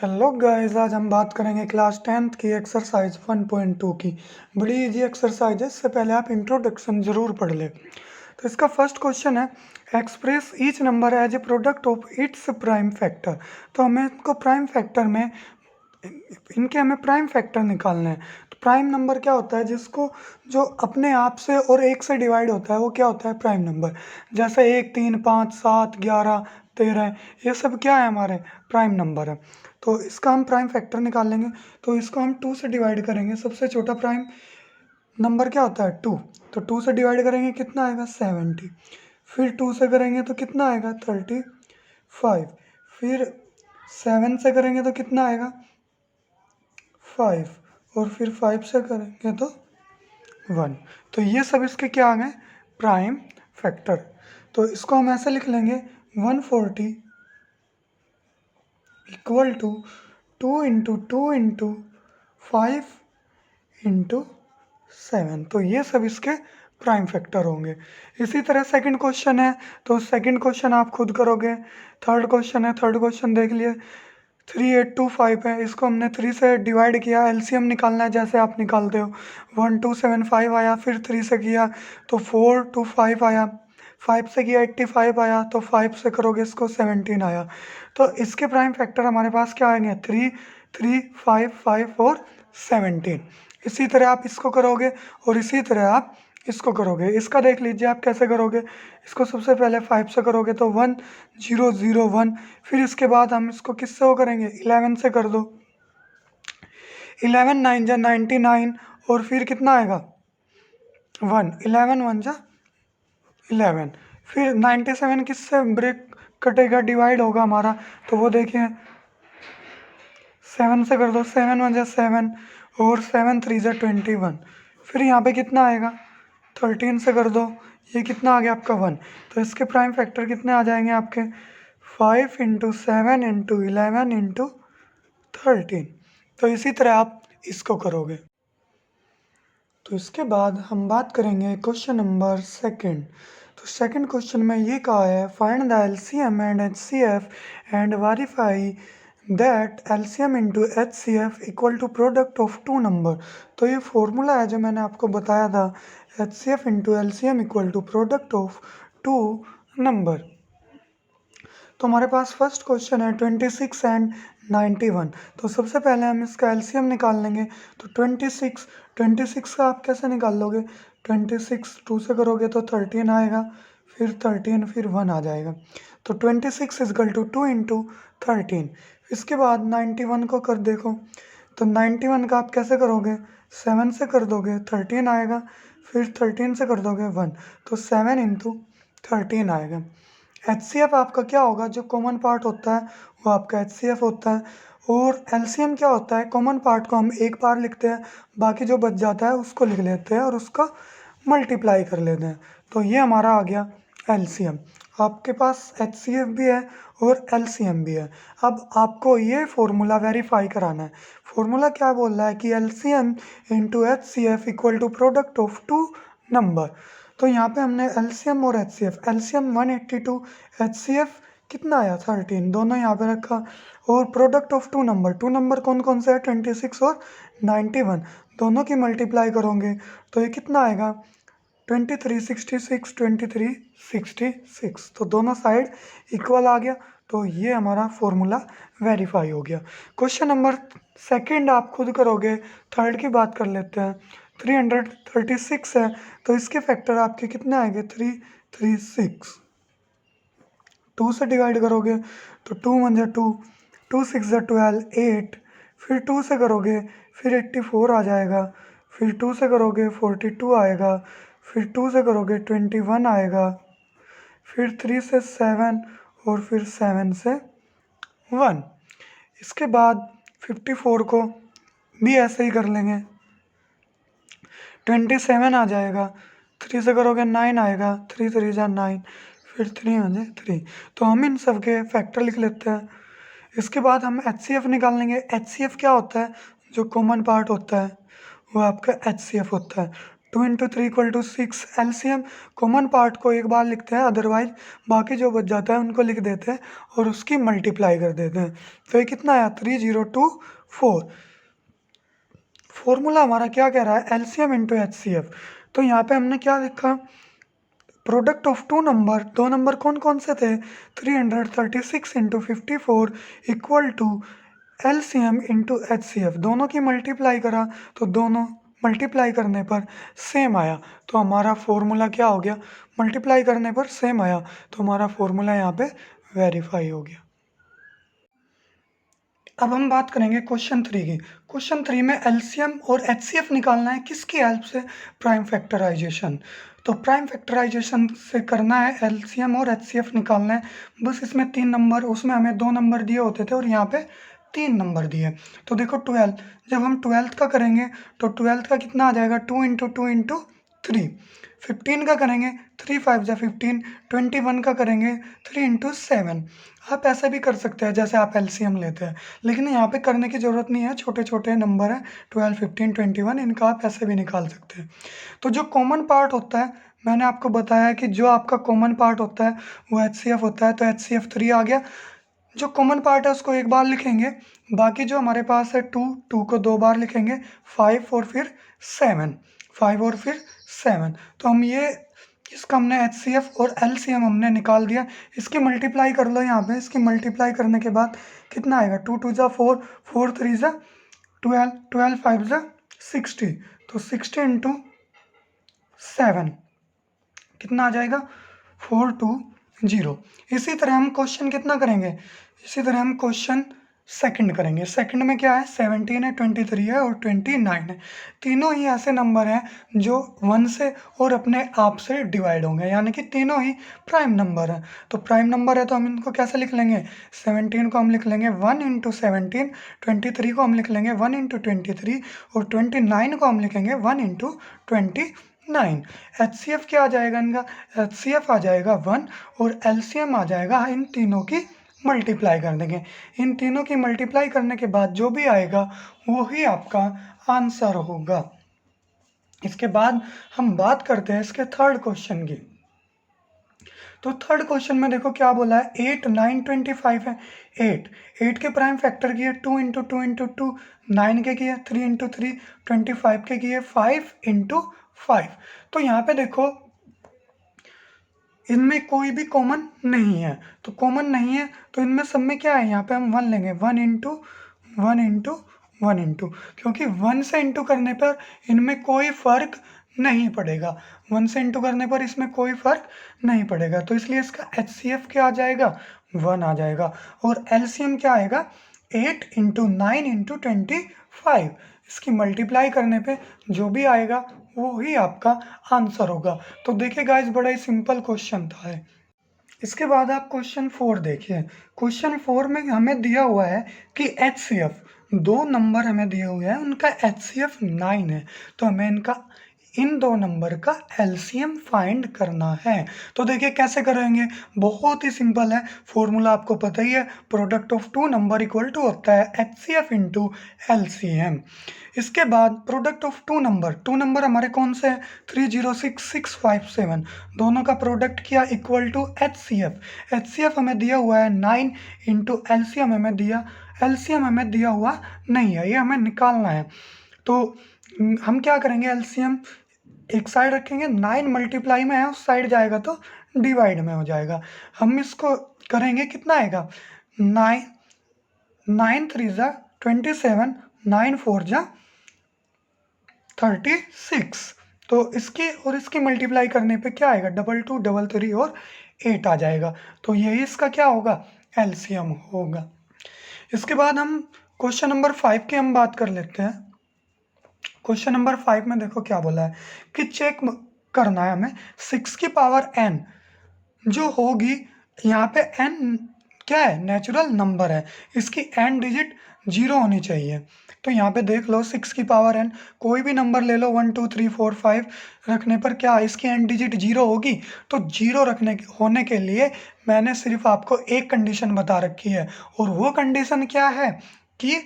Hello guys, आज हम बात करेंगे क्लास 10th की एक्सरसाइज 1.2 की। बड़ी इजी एक्सरसाइज है, इससे पहले आप इंट्रोडक्शन ज़रूर पढ़ लें। तो इसका फर्स्ट क्वेश्चन है, express each number as a product of its prime factor. तो हमें इनको प्राइम फैक्टर में हमें प्राइम फैक्टर निकालना है। तो प्राइम नंबर क्या होता है, जिसको जो अपने आप से और एक से डिवाइड होता है वो क्या होता है, प्राइम नंबर। जैसे 1, 3, 5, 7, 11, 13, ये सब क्या है, हमारे प्राइम नंबर है। तो इसका हम प्राइम फैक्टर निकाल लेंगे। तो इसको हम 2 से डिवाइड करेंगे। सबसे छोटा प्राइम नंबर क्या होता है, 2। तो 2 से डिवाइड करेंगे, कितना आएगा, 70। फिर 2 से करेंगे तो कितना आएगा, 35। फिर 7 से करेंगे तो कितना आएगा, 5। और फिर 5 से करेंगे तो 1। तो ये सब इसके क्या आ गए, प्राइम फैक्टर। तो इसको हम ऐसे लिख लेंगे, 140 equal to 2 into 2 into 5 into 7। तो ये सब इसके प्राइम फैक्टर होंगे। इसी तरह सेकंड क्वेश्चन है, तो सेकंड क्वेश्चन आप खुद करोगे। थर्ड क्वेश्चन है, थर्ड क्वेश्चन देख लिए। 3825 है, इसको हमने 3 से डिवाइड किया, एलसीएम निकालना है जैसे आप निकालते हो। 1275 आया, फिर 3 से किया तो 425 आया, 5 से किया 85 आया, तो 5 से करोगे इसको 17 आया। तो इसके प्राइम फैक्टर हमारे पास क्या आएंगे, 3, 3, 5, 5 और 17। इसी तरह आप इसको करोगे और इसी तरह आप इसको करोगे। इसका देख लीजिए आप कैसे करोगे। इसको सबसे पहले 5 से करोगे तो 1, 0, 0, 1। फिर इसके बाद हम इसको किससे वो करेंगे, 11 से कर दो। 11 9 जा 99, और फिर कितना आएगा, 1। 11 1 जा 11। फिर 97 किससे ब्रेक कटेगा, डिवाइड होगा हमारा, तो वो देखिए 7 से कर दो। 7 1 जा 7, और 7 3 जा 21। फिर यहाँ पे कितना आएगा, 13 से कर दो, ये कितना आ गया आपका 1। तो इसके प्राइम फैक्टर कितने आ जाएंगे आपके, 5 इंटू 7 इंटू 11 इंटू 13। तो इसी तरह आप इसको करोगे। तो इसके बाद हम बात करेंगे क्वेश्चन नंबर सेकंड। तो सेकंड क्वेश्चन में ये कहा है, find the LCM and HCF and verify that LCM into HCF equal to product of two number. तो ये फॉर्मूला है जो मैंने आपको बताया था, HCF into LCM equal to product of two number. तो हमारे पास फर्स्ट क्वेश्चन है 26 एंड 91। तो सबसे पहले हम इसका एलसीएम निकाल लेंगे। तो 26 का आप कैसे निकाल लोगे, 26 2 से करोगे तो 13 आएगा, फिर 13, फिर 1 आ जाएगा। तो 26 इजकल टू 2 इंटू 13। इसके बाद 91 को कर देखो। तो 91 का आप कैसे करोगे, 7 से कर दोगे 13 आएगा, फिर 13 से कर दोगे 1, तो 7 इंटू 13 आएगा। एचसीएफ आपका क्या होगा, जो कॉमन पार्ट होता है वो आपका एचसीएफ होता है। और एलसीएम क्या होता है, कॉमन पार्ट को हम एक बार लिखते हैं, बाकी जो बच जाता है उसको लिख लेते हैं और उसका मल्टीप्लाई कर लेते हैं। तो ये हमारा आ गया एलसीएम। आपके पास एचसीएफ भी है और एलसीएम भी है। अब आपको ये फॉर्मूला वेरीफाई कराना है। फॉर्मूला क्या बोल रहा है कि LCM into HCF equal to product of two number. तो यहाँ पे हमने एलसीएम और एचसीएफ, एलसीएम 182, एचसीएफ कितना आया 13, दोनों यहाँ पे रखा। और प्रोडक्ट ऑफ टू नंबर कौन कौन से है, 26 और 91, दोनों की मल्टीप्लाई करोगे तो ये कितना आएगा, 23 66, 23 66। तो दोनों साइड इक्वल आ गया। तो ये हमारा फॉर्मूला वेरीफाई हो गया। क्वेश्चन नंबर सेकंड आप खुद करोगे। थर्ड की बात कर लेते हैं। 336 है, तो इसके फैक्टर आपके कितने आएंगे, 336। 2 से डिवाइड करोगे तो 2 1 जा 2, 2 6 जा 12, 8। फिर 2 से करोगे फिर 84 आ जाएगा, फिर 2 से करोगे 42 आएगा, फिर 2 से करोगे 21 आएगा, फिर 3 से 7, और फिर 7 से 1। इसके बाद 54 को भी ऐसे ही कर लेंगे, 27 आ जाएगा, 3 से करोगे 9 आएगा, 3 3 जा 9, फिर 3 हो जाए 3। तो हम इन सब के फैक्टर लिख लेते हैं। इसके बाद हम एचसीएफ निकालेंगे। एचसीएफ क्या होता है, जो कॉमन पार्ट होता है वो आपका एचसीएफ होता है। 2 × 3 = 6। एलसीएम कॉमन पार्ट को एक बार लिखते हैं, अदरवाइज बाकी जो बच जाता है उनको लिख देते हैं और उसकी मल्टीप्लाई कर देते हैं। तो ये कितना आया 3024। फॉर्मूला हमारा क्या कह रहा है, एलसीएम इंटू एचसीएफ। तो यहाँ पे हमने क्या लिखा, प्रोडक्ट ऑफ टू नंबर, दो नंबर कौन कौन से थे, 336 × 54 = एलसीएम इंटू एचसीएफ। दोनों की मल्टीप्लाई करा तो दोनों मल्टीप्लाई करने पर सेम आया, तो हमारा फॉर्मूला क्या हो गया, मल्टीप्लाई करने पर सेम आया, तो हमारा फॉर्मूला यहाँ पे वेरीफाई हो गया। अब हम बात करेंगे क्वेश्चन 3 की। क्वेश्चन 3 में एलसीएम और एचसीएफ निकालना है, किसकी हेल्प से, प्राइम फैक्टराइजेशन। तो प्राइम फैक्टराइजेशन से करना है, एलसीएम और एचसीएफ निकालना है। बस इसमें 3 नंबर, उसमें हमें 2 नंबर दिए होते थे और यहाँ पे 3 नंबर दिए। तो देखो 12, जब हम 12th का करेंगे तो 12th का कितना आ जाएगा, 2 × 2 × 3। 15 का करेंगे 3 × 5 = 15। 21 का करेंगे 3 × 7। आप ऐसे भी कर सकते हैं जैसे आप एलसीएम लेते हैं, लेकिन यहाँ पे करने की ज़रूरत नहीं है, छोटे छोटे नंबर हैं 12, 15, 21, इनका आप ऐसे भी निकाल सकते हैं। तो जो कॉमन पार्ट होता है, मैंने आपको बताया कि जो आपका कॉमन पार्ट होता है वो एचसीएफ होता है, तो एचसीएफ 3 आ गया। जो कॉमन पार्ट है उसको एक बार लिखेंगे, बाकी जो हमारे पास है 2 को 2 बार लिखेंगे, 5 और फिर 7, 5 और फिर 7। तो हम ये इसका हमने एचसीएफ और एलसीएम हमने निकाल दिया। इसकी मल्टीप्लाई कर लो यहाँ पे, इसकी मल्टीप्लाई करने के बाद कितना आएगा, 2 × 2 = 4, 4 × 3 = 12, 12 × 5 = 60। तो 60 × 7 कितना आ जाएगा, 420। इसी तरह हम क्वेश्चन कितना करेंगे, इसी तरह हम क्वेश्चन सेकंड करेंगे। सेकंड में क्या है, 17 है, 23 है और 29 है। तीनों ही ऐसे नंबर हैं जो 1 से और अपने आप से डिवाइड होंगे, यानी कि तीनों ही प्राइम नंबर हैं। तो प्राइम नंबर है तो हम इनको कैसे लिख लेंगे, 17 को हम लिख लेंगे 1 × 17, 23 को हम लिख लेंगे 1 × 23 और 29 को हम लिखेंगे 1 × 29। एचसीएफ क्या आ जाएगा इनका, एचसीएफ आ जाएगा 1 और एलसीएम आ जाएगा, इन तीनों की मल्टीप्लाई कर देंगे। इन तीनों की मल्टीप्लाई करने के बाद जो भी आएगा वो ही आपका आंसर होगा। इसके बाद हम बात करते हैं इसके थर्ड क्वेश्चन की। तो थर्ड क्वेश्चन में देखो क्या बोला है, 8, 9, 25 है। 8 के प्राइम फैक्टर की है 2 × 2 × 2, 9 के की है 3 × 3, 25 के की है 5 × 5। तो यहाँ पे देखो इनमें कोई भी कॉमन नहीं है, तो कॉमन नहीं है तो इनमें सब में क्या है, यहाँ पे हम 1 लेंगे, 1 × 1 × 1 × क्योंकि 1 से इंटू करने पर इनमें कोई फर्क नहीं पड़ेगा, 1 से इंटू करने पर इसमें कोई फर्क नहीं पड़ेगा, तो इसलिए इसका एचसीएफ क्या आ जाएगा, 1 आ जाएगा। और एलसीएम क्या आएगा, 8 × 9 × 25। इसकी मल्टीप्लाई करने पे जो भी आएगा वो ही आपका आंसर होगा। तो देखिए गाइस, बड़ा ही सिंपल क्वेश्चन था है। इसके बाद आप क्वेश्चन 4 देखिए। क्वेश्चन 4 में हमें दिया हुआ है कि एचसीएफ, दो नंबर हमें दिए हुए हैं, उनका एचसीएफ 9 है, तो हमें इन दो नंबर का एलसीएम फाइंड करना है। तो देखिए कैसे करेंगे, बहुत ही सिंपल है, फॉर्मूला आपको पता ही है, product of two number equal to होता है एचसीएफ इंटू एलसीएम। इसके बाद प्रोडक्ट ऑफ टू नंबर हमारे कौन से हैं, 306657, दोनों का प्रोडक्ट किया इक्वल टू एचसीएफ। एचसीएफ हमें दिया हुआ है 9 इंटू एलसीएम हमें दिया हुआ नहीं है, ये हमें निकालना है। तो हम क्या करेंगे, एलसीएम एक साइड रखेंगे, 9 मल्टीप्लाई में है, उस साइड जाएगा तो डिवाइड में हो जाएगा। हम इसको करेंगे, कितना आएगा, 9 9 3 = 27, 9 4 = 36। तो इसकी और इसकी मल्टीप्लाई करने पे क्या आएगा, 2 2 3 3 और 8 आ जाएगा। तो यही इसका क्या होगा, एलसीएम होगा। इसके बाद हम क्वेश्चन नंबर 5 की हम बात कर लेते हैं। क्वेश्चन नंबर 5 में देखो क्या बोला है कि चेक करना है हमें 6 की पावर n जो होगी, यहाँ पे n क्या है, नेचुरल नंबर है, इसकी n डिजिट 0 होनी चाहिए। तो यहाँ पे देख लो 6 की पावर n, कोई भी नंबर ले लो 1 2 3 4 5 रखने पर क्या इसकी n डिजिट 0 होगी। तो 0 होने के लिए मैंने सिर्फ आपको एक कंडीशन बता रखी है, और वो कंडीशन क्या है कि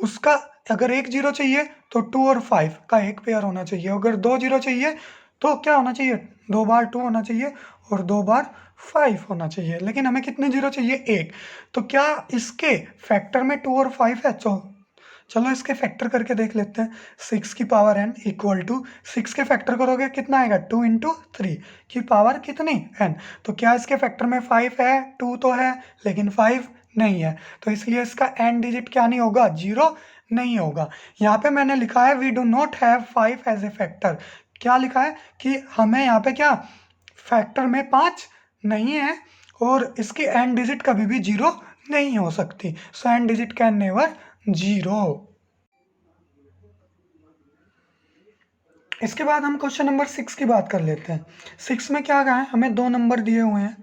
उसका अगर एक जीरो चाहिए तो 2 और 5 का एक पेयर होना चाहिए, अगर 2 जीरो चाहिए तो क्या होना चाहिए, 2 बार 2 होना चाहिए और 2 बार 5 होना चाहिए, लेकिन हमें कितने जीरो चाहिए, एक। तो क्या इसके फैक्टर में 2 और 5 है? चलो इसके फैक्टर करके देख लेते हैं। 6 की पावर n इक्वल टू 6 के फैक्टर करोगे कितना आएगा, 2 इंटू 3 की पावर कितनी, n। तो क्या इसके फैक्टर में 5 है, 2 तो है लेकिन 5 नहीं है, तो इसलिए इसका n डिजिट क्या नहीं होगा, जीरो नहीं होगा। यहाँ पे मैंने लिखा है we do not have 5 as a factor. क्या लिखा है कि हमें यहाँ पे क्या फैक्टर में 5 नहीं है और इसकी n डिजिट कभी भी जीरो नहीं हो सकती, सो n digit can never zero. इसके बाद हम क्वेश्चन नंबर 6 की बात कर लेते हैं। 6 में क्या कहा है, हमें दो नंबर दिए हुए हैं,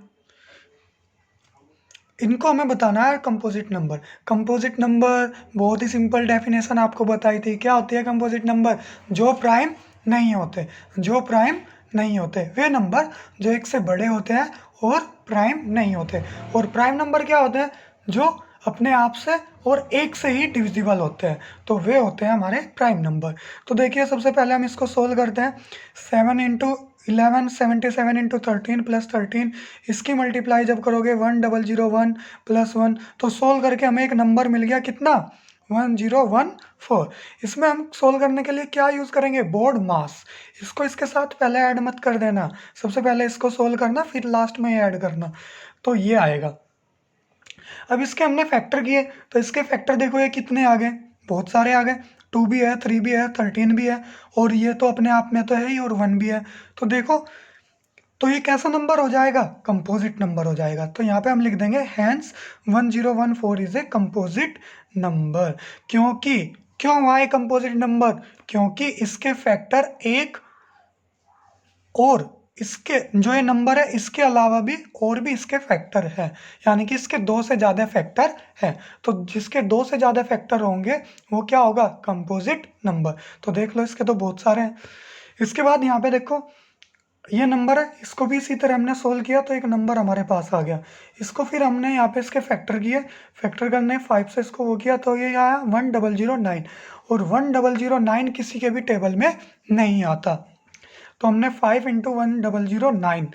इनको हमें बताना है कंपोजिट नंबर। कंपोजिट नंबर बहुत ही सिंपल डेफिनेशन आपको बताई थी, क्या होती है कंपोजिट नंबर, जो प्राइम नहीं होते, जो प्राइम नहीं होते वे नंबर जो एक से बड़े होते हैं और प्राइम नहीं होते। और प्राइम नंबर क्या होते हैं, जो अपने आप से और एक से ही डिविजिबल होते हैं, तो वे होते हैं हमारे प्राइम नंबर। तो देखिए सबसे पहले हम इसको सोल्व करते हैं। 7 × 11 77 × 13 प्लस 13, इसकी मल्टीप्लाई जब करोगे 1001 प्लस 1, तो सोल्व करके हमें एक नंबर मिल गया कितना, 1014। इसमें हम सोल्व करने के लिए क्या यूज़ करेंगे, बोर्ड मास। इसको इसके साथ पहले ऐड मत कर देना, सबसे पहले इसको सोल्व करना फिर लास्ट में ऐड करना, तो ये आएगा। अब इसके हमने फैक्टर किए तो इसके फैक्टर देखो ये कितने आ गए, बहुत सारे आ गए, 2 भी है, 3 भी है, 13 भी है, और ये तो अपने आप में तो है ही, और 1 भी है। तो देखो तो ये कैसा नंबर हो जाएगा, कंपोजिट नंबर हो जाएगा। तो यहाँ पे हम लिख देंगे hence 1014 is a composite number. क्योंकि क्यों हुआ है कंपोजिट नंबर, क्योंकि इसके फैक्टर एक और इसके जो ये नंबर है इसके अलावा भी और भी इसके फैक्टर है, यानी कि इसके दो से ज़्यादा फैक्टर है। तो जिसके दो से ज़्यादा फैक्टर होंगे वो क्या होगा, कंपोजिट नंबर। तो देख लो इसके तो बहुत सारे हैं। इसके बाद यहाँ पे देखो ये नंबर है, इसको भी इसी तरह हमने सोल्व किया तो एक नंबर हमारे पास आ गया। इसको फिर हमने यहाँ पे इसके फैक्टर किए, फैक्टर करने 5 से इसको वो किया तो ये आया 1009, और 1009 किसी के भी टेबल में नहीं आता, तो हमने 5 × 1009,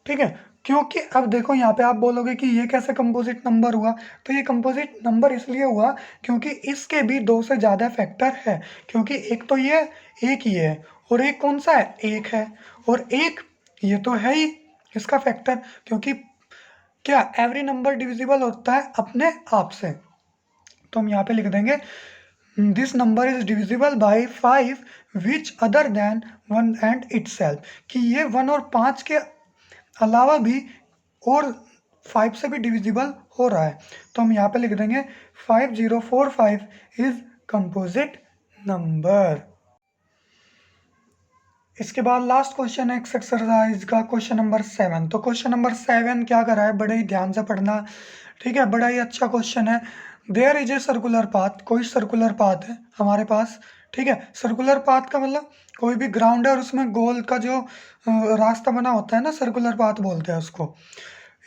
ठीक है। क्योंकि अब देखो यहाँ पे आप बोलोगे कि ये कैसे कंपोजिट नंबर हुआ, तो ये कंपोजिट नंबर इसलिए हुआ क्योंकि इसके भी दो से ज़्यादा फैक्टर है, क्योंकि एक तो ये एक ही है और एक कौन सा है, एक है, और एक ये तो है ही इसका फैक्टर, क्योंकि क्या एवरी नंबर डिविजिबल होता है अपने आप से। तो हम यहाँ पे लिख देंगे this number is divisible by 5 which other than 1 and itself, कि ये 1 और 5 के अलावा भी और 5 से भी डिविजिबल हो रहा है। तो हम यहाँ पे लिख देंगे 5045 इज कंपोजिट नंबर। इसके बाद लास्ट क्वेश्चन है एक्सरसाइज का, क्वेश्चन नंबर 7। तो क्वेश्चन नंबर 7 क्या करा है, बड़े ही ध्यान से पढ़ना, ठीक है, बड़ा ही अच्छा क्वेश्चन है। There is a circular path, कोई सर्कुलर पाथ है हमारे पास, ठीक है। सर्कुलर पाथ का मतलब कोई भी ग्राउंड है और उसमें गोल का जो रास्ता बना होता है ना, सर्कुलर पाथ बोलते हैं उसको।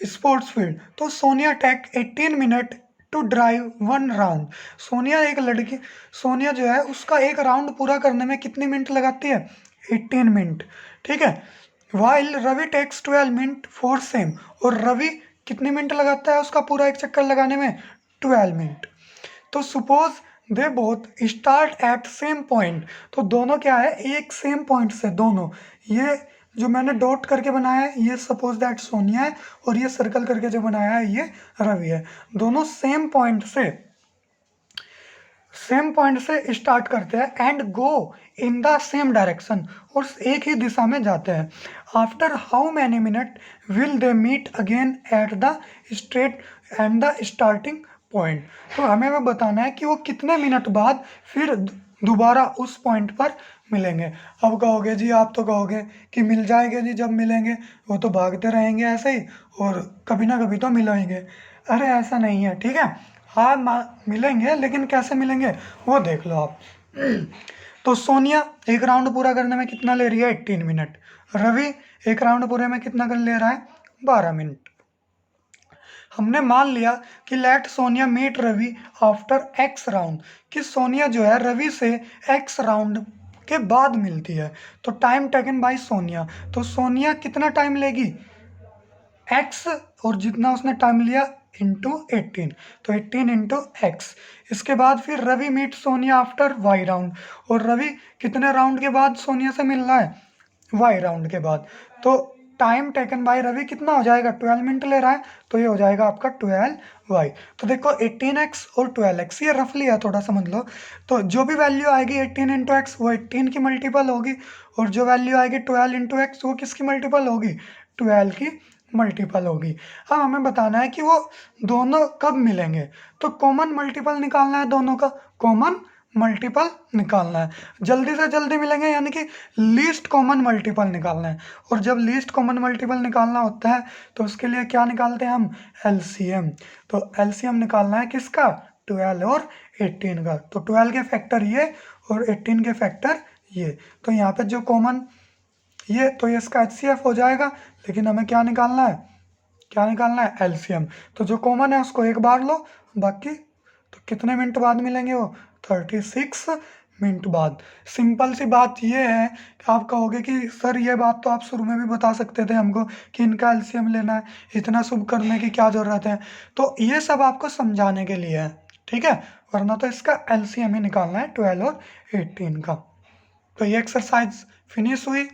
स्पोर्ट्स फील्ड, तो Sonia take 18 minute to drive 1 round. Sonia एक लड़की, सोनिया जो है उसका एक राउंड पूरा करने में कितने मिनट लगाती है, 18 मिनट, ठीक है। While Ravi takes 12 minute for same, और रवि कितने मिनट लगाता है उसका पूरा एक चक्कर लगाने में, 12 मिनट। तो suppose they both start at same point, तो दोनों क्या है, एक सेम पॉइंट से दोनों, ये जो मैंने डॉट करके बनाया है ये सपोज दैट सोनिया है, और ये सर्कल करके जो बनाया है ये रवि है। दोनों सेम पॉइंट से स्टार्ट करते हैं and go in the same direction, और एक ही दिशा में जाते हैं। After how many minute will they meet again at the straight and the starting point. तो हमें वो बताना है कि वो कितने मिनट बाद फिर दोबारा उस पॉइंट पर मिलेंगे। अब कहोगे जी, आप तो कहोगे कि मिल जाएंगे जी, जब मिलेंगे वो तो भागते रहेंगे ऐसे ही और कभी ना कभी तो मिलेंगे। अरे ऐसा नहीं है, ठीक है, हाँ मिलेंगे, लेकिन कैसे मिलेंगे वो देख लो आप। तो सोनिया एक राउंड पूरा करने में कितना ले रही है, 18 मिनट। रवि एक राउंड पूरे में कितना कर ले रहा है, 12 मिनट। हमने मान लिया कि let Sonia meet Ravi after x round, कि सोनिया जो है रवि से एक्स राउंड के बाद मिलती है। तो टाइम टेकन बाय सोनिया, तो सोनिया कितना टाइम लेगी, एक्स, और जितना उसने टाइम लिया इंटू 18, तो 18 इंटू एक्स। इसके बाद फिर Ravi meet Sonia after y round, और रवि कितने राउंड के बाद सोनिया से मिल रहा है, वाई राउंड के बाद। तो टाइम टेकन बाय रवि कितना हो जाएगा, 12 मिनट ले रहा है, तो ये हो जाएगा आपका 12y। तो देखो 18x और 12x ये रफली है, थोड़ा समझ लो। तो जो भी वैल्यू आएगी 18 इंटू एक्स वो 18 की मल्टीपल होगी, और जो वैल्यू आएगी 12 इंटू एक्स वो किसकी मल्टीपल होगी, 12 की मल्टीपल होगी। अब हमें बताना है कि वो दोनों कब मिलेंगे, तो कॉमन मल्टीपल निकालना है, दोनों का कॉमन मल्टीपल निकालना है। जल्दी से जल्दी मिलेंगे यानी कि लीस्ट कॉमन मल्टीपल निकालना है, और जब लीस्ट कॉमन मल्टीपल निकालना होता है तो उसके लिए क्या निकालते हैं हम, एलसीएम। तो एलसीएम निकालना है किसका, 12 और 18 का। तो 12 के फैक्टर ये और 18 के फैक्टर ये, तो यहाँ पे जो कॉमन ये, तो ये इसका एचसीएफ हो जाएगा, लेकिन हमें क्या निकालना है, क्या निकालना है, एलसीएम। तो जो कॉमन है उसको एक बार लो, बाकी तो कितने मिनट बाद मिलेंगे वो, 36 मिनट बाद। सिंपल सी बात ये है कि आप कहोगे कि सर ये बात तो आप शुरू में भी बता सकते थे हमको कि इनका एलसीएम लेना है, इतना शुभ करने की क्या ज़रूरत है। तो ये सब आपको समझाने के लिए है, ठीक है, वरना तो इसका एलसीएम ही निकालना है 12 और 18 का। तो ये एक्सरसाइज फिनिश हुई।